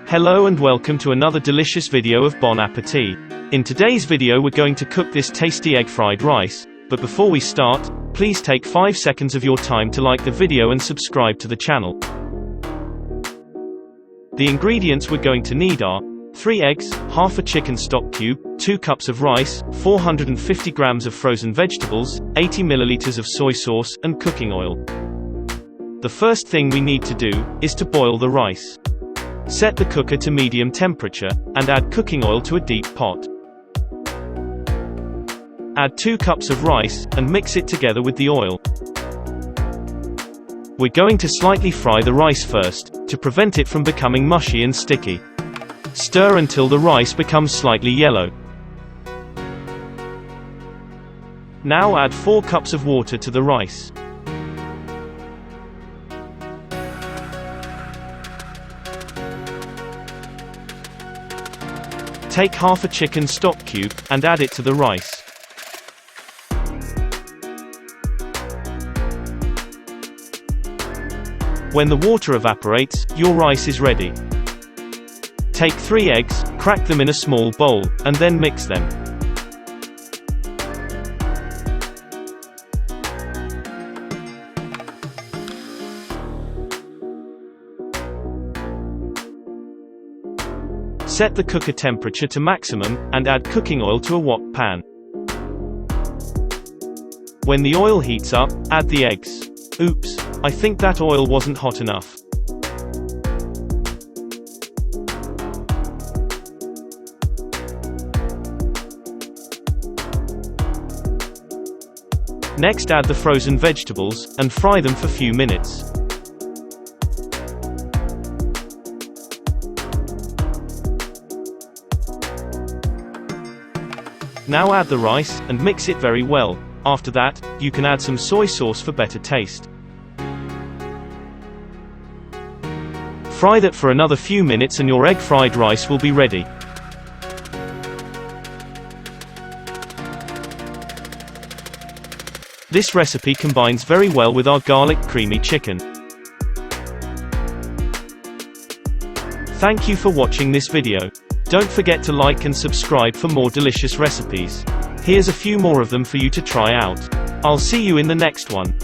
Hello and welcome to another delicious video of Bon Appetit. In today's video we're going to cook this tasty egg fried rice, but before we start, please take 5 seconds of your time to like the video and subscribe to the channel. The ingredients we're going to need are 3 eggs, half a chicken stock cube, 2 cups of rice, 450 grams of frozen vegetables, 80 milliliters of soy sauce, and cooking oil. The first thing we need to do is to boil the rice. Set the cooker to medium temperature, and add cooking oil to a deep pot. Add 2 cups of rice, and mix it together with the oil. We're going to slightly fry the rice first, to prevent it from becoming mushy and sticky. Stir until the rice becomes slightly yellow. Now add 4 cups of water to the rice. Take half a chicken stock cube, and add it to the rice. When the water evaporates, your rice is ready. Take 3 eggs, crack them in a small bowl, and then mix them. Set the cooker temperature to maximum, and add cooking oil to a wok pan. When the oil heats up, add the eggs. Oops, I think that oil wasn't hot enough. Next add the frozen vegetables, and fry them for a few minutes. Now add the rice, and mix it very well. After that, you can add some soy sauce for better taste. Fry that for another few minutes and your egg fried rice will be ready. This recipe combines very well with our garlic creamy chicken. Thank you for watching this video. Don't forget to like and subscribe for more delicious recipes. Here's a few more of them for you to try out. I'll see you in the next one.